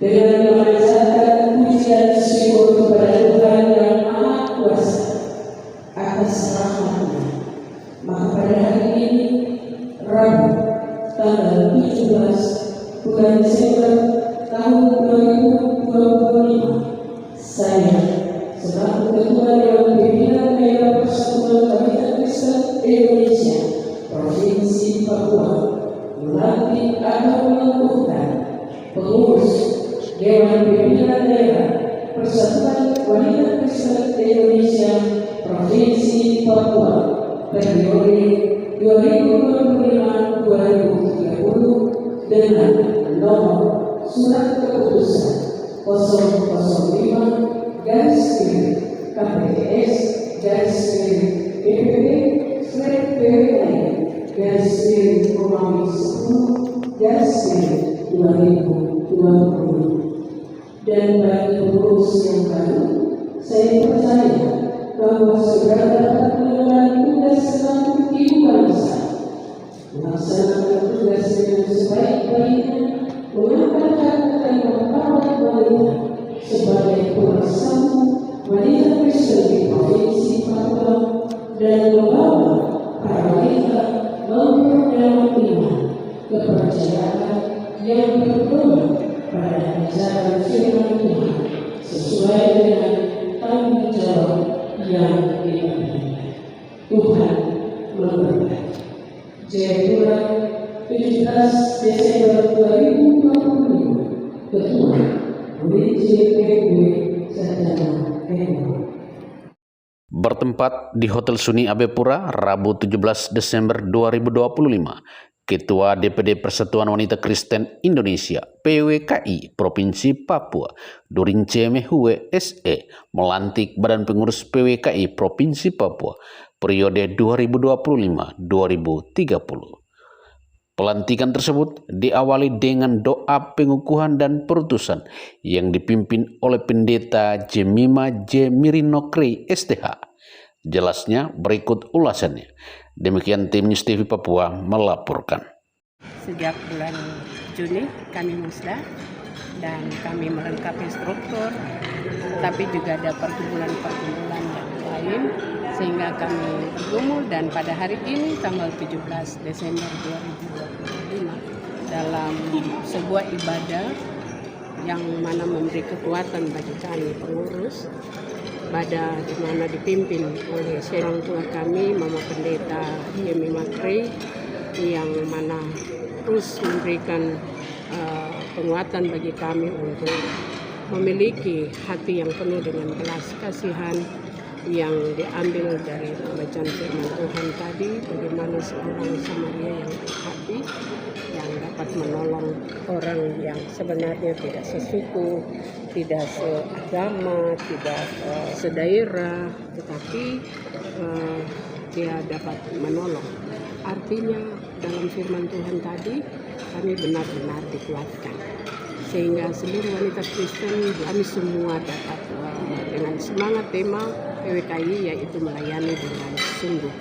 dengan memanjatkan pujian syukur kepada Tuhan yang Maha Kuasa atas rahmat-Nya. Maka pada hari ini, Rabu, tanggal 17 bulan Desember tahun 2025, saya selaku Ketua Dewan Pimpinan Daerah Persatuan Wanita Kristen Indonesia Provinsi Papua melantik atau mengukuhkan pengurus Dewan Pimpinan Daerah Persatuan Wanita Kristen Indonesia Provinsi Papua periode 2025-2030 dengan nomor Surat Keputusan 005 KPTS PPP/PWI/Romawi 10/2020. Dan bagi pengurus yang baru, saya percaya bahwa segera dapat mengemban tugas selaku ibu bangsa, melaksanakan tugas dengan sebaik-baiknya, mengangkat harkat dan martabat wanita sebagai pemersatu wanita Kristen di Provinsi Papua dan membawa para wanita memperdalam iman, kepercayaan yang berpegang pada ajaran firman Tuhan sesuai dengan tanggung jawab yang diberikan. Tuhan memberkati. Jayapura, 17 Desember 2025. Ketua WJPW Sarjana Ekonomi. Bertempat di Hotel Suni Abepura, Rabu 17 Desember 2025, Ketua DPD Persatuan Wanita Kristen Indonesia PWKI Provinsi Papua Dorince Mehue SE melantik Badan Pengurus PWKI Provinsi Papua periode 2025-2030. Pelantikan tersebut diawali dengan doa pengukuhan dan perutusan yang dipimpin oleh Pendeta Jemima J. Mirinokri STH. Jelasnya berikut ulasannya. Demikian tim News TV Papua melaporkan. Sejak bulan Juni kami musda dan kami melengkapi struktur, tapi juga ada pergumulan-pergumulan yang lain sehingga kami bergumul, dan pada hari ini tanggal 17 Desember 2025 dalam sebuah ibadah yang mana memberi kekuatan bagi kami pengurus pada di mana dipimpin oleh orang tua kami, Mama Pendeta Yemi Makri, yang mana terus memberikan penguatan bagi kami untuk memiliki hati yang penuh dengan belas kasihan yang diambil dari pembacaan firman Tuhan tadi, bagaimana seorang Samaria yang baik hati yang dapat menolong orang yang sebenarnya tidak sesuku, tidak seagama, tidak sedaerah, tetapi dia dapat menolong. Artinya dalam firman Tuhan tadi kami benar-benar dikuatkan, sehingga seluruh wanita Kristen kami semua dapat dengan semangat tema PWKI, yaitu melayani dengan sungguh,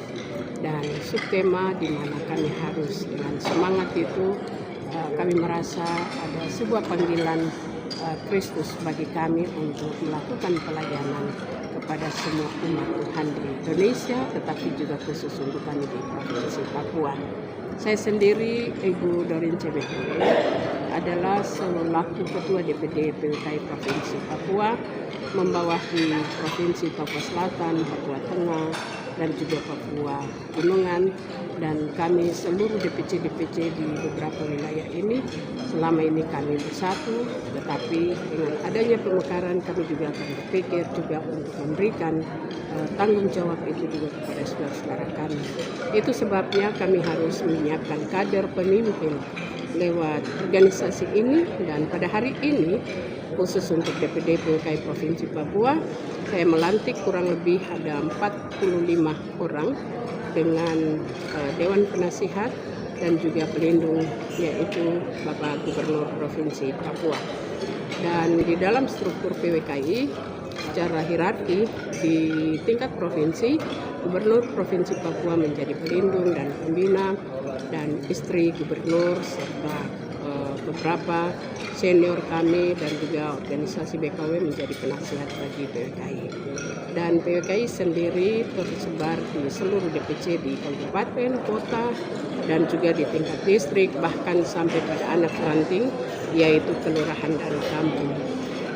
dan subtema di mana kami harus dengan semangat itu kami merasa ada sebuah panggilan Kristus bagi kami untuk melakukan pelayanan kepada semua umat Tuhan di Indonesia, tetapi juga khusus untuk kami di Provinsi Papua. Saya sendiri, Ibu Dorince Mehue, adalah selaku Ketua DPD PWKI Provinsi Papua, membawahi Provinsi Papua Selatan, Papua Tengah, dan juga Papua Gunungan, dan kami seluruh DPC-DPC di beberapa wilayah ini selama ini kami bersatu, tetapi dengan adanya pemekaran kami juga akan berpikir juga untuk memberikan tanggung jawab itu juga kepada saudara-saudara kami. Itu sebabnya kami harus menyiapkan kader pemimpin lewat organisasi ini, dan pada hari ini khusus untuk DPD PWKI Provinsi Papua saya melantik kurang lebih ada 45 orang dengan Dewan Penasihat dan juga pelindung, yaitu Bapak Gubernur Provinsi Papua. Dan di dalam struktur PWKI secara hierarki di tingkat provinsi, Gubernur Provinsi Papua menjadi pelindung dan pembina, dan istri gubernur serta beberapa senior kami dan juga organisasi BKW menjadi penasihat bagi PWKI. Dan PWKI sendiri tersebar di seluruh DPC di kabupaten, kota, dan juga di tingkat distrik, bahkan sampai pada anak ranting, yaitu kelurahan dan kampung.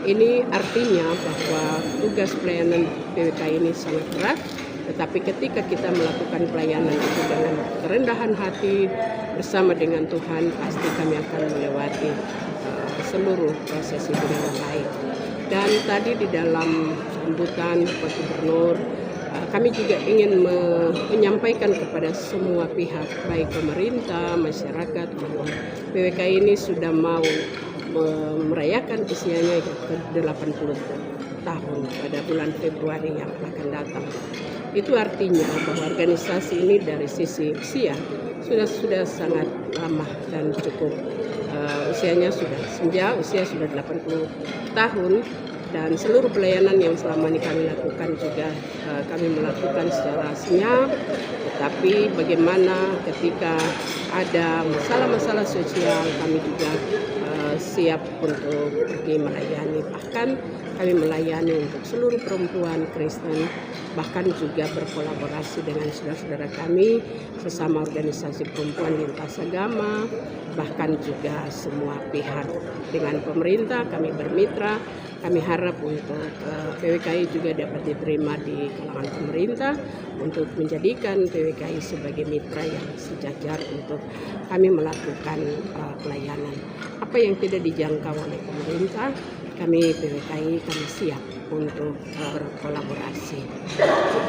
Ini artinya bahwa tugas pelayanan PWKI ini sangat berat, tetapi ketika kita melakukan pelayanan itu dengan kerendahan hati bersama dengan Tuhan, pasti kami akan melewati seluruh proses itu dengan baik. Dan tadi di dalam sambutan Pak Gubernur, kami juga ingin menyampaikan kepada semua pihak, baik pemerintah, masyarakat, bahwa PWKI ini sudah mau merayakan usianya ke 80 tahun pada bulan Februari yang akan datang. Itu artinya bahwa organisasi ini dari sisi usia sudah sangat lama dan cukup usianya usia sudah 80 tahun, dan seluruh pelayanan yang selama ini kami lakukan juga kami melakukan secara senyap, tetapi bagaimana ketika ada masalah-masalah sosial kami juga siap untuk pergi melayani. Bahkan kami melayani untuk seluruh perempuan Kristen, bahkan juga berkolaborasi dengan saudara-saudara kami sesama organisasi perempuan lintas agama, bahkan juga semua pihak. Dengan pemerintah kami bermitra. Kami harap untuk PWKI juga dapat diterima di kalangan pemerintah untuk menjadikan PWKI sebagai mitra yang sejajar untuk kami melakukan pelayanan. Apa yang tidak dijangkau oleh pemerintah, kami PWKI kami siap untuk berkolaborasi.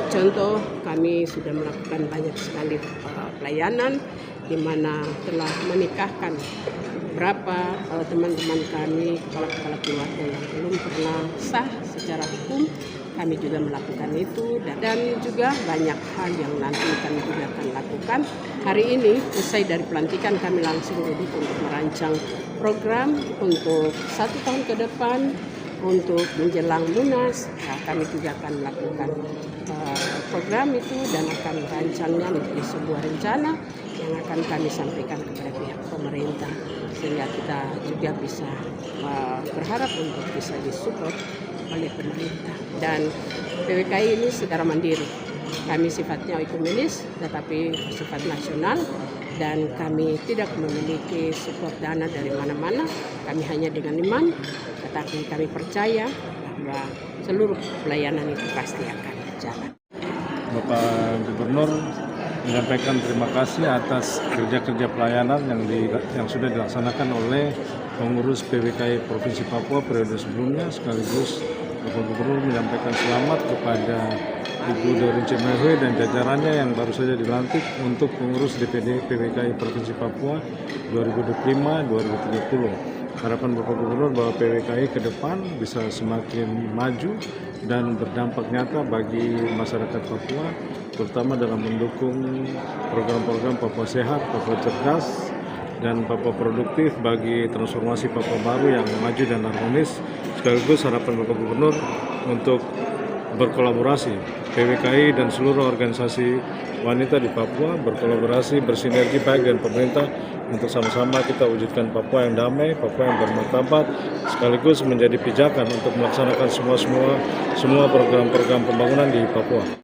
Contoh, kami sudah melakukan banyak sekali pelayanan di mana telah menikahkan beberapa teman-teman kami, kepala-kepala keluarga yang belum pernah sah secara hukum. Kami juga melakukan itu, dan juga banyak hal yang nanti kami juga akan lakukan. Hari ini usai dari pelantikan kami langsung duduk untuk merancang program untuk 1 tahun ke depan untuk menjelang Munas. Kami juga akan melakukan program itu dan akan merancangnya menjadi sebuah rencana yang akan kami sampaikan kepada pihak pemerintah, sehingga kita juga bisa berharap untuk bisa disupport oleh pemerintah. Dan PWKI ini secara mandiri, kami sifatnya ekumenis tetapi bersifat nasional, dan kami tidak memiliki support dana dari mana-mana. Kami hanya dengan iman, tetapi kami percaya bahwa seluruh pelayanan itu pasti akan berjalan. Bapak Gubernur menyampaikan terima kasih atas kerja-kerja pelayanan yang sudah dilaksanakan oleh pengurus PWKI Provinsi Papua periode sebelumnya, sekaligus Bapak Gubernur menyampaikan selamat kepada Ibu Doreen Cemehui dan jajarannya yang baru saja dilantik untuk pengurus DPD PWKI Provinsi Papua 2025-2030. Harapan Bapak Gubernur bahwa PWKI ke depan bisa semakin maju dan berdampak nyata bagi masyarakat Papua, terutama dalam mendukung program-program Papua Sehat, Papua Cerdas, dan Papua Produktif bagi transformasi Papua baru yang maju dan harmonis. Sekaligus harapan Bapak Gubernur untuk berkolaborasi PWKI dan seluruh organisasi wanita di Papua berkolaborasi, bersinergi baik dengan pemerintah untuk sama-sama kita wujudkan Papua yang damai, Papua yang bermartabat, sekaligus menjadi pijakan untuk melaksanakan semua program-program pembangunan di Papua.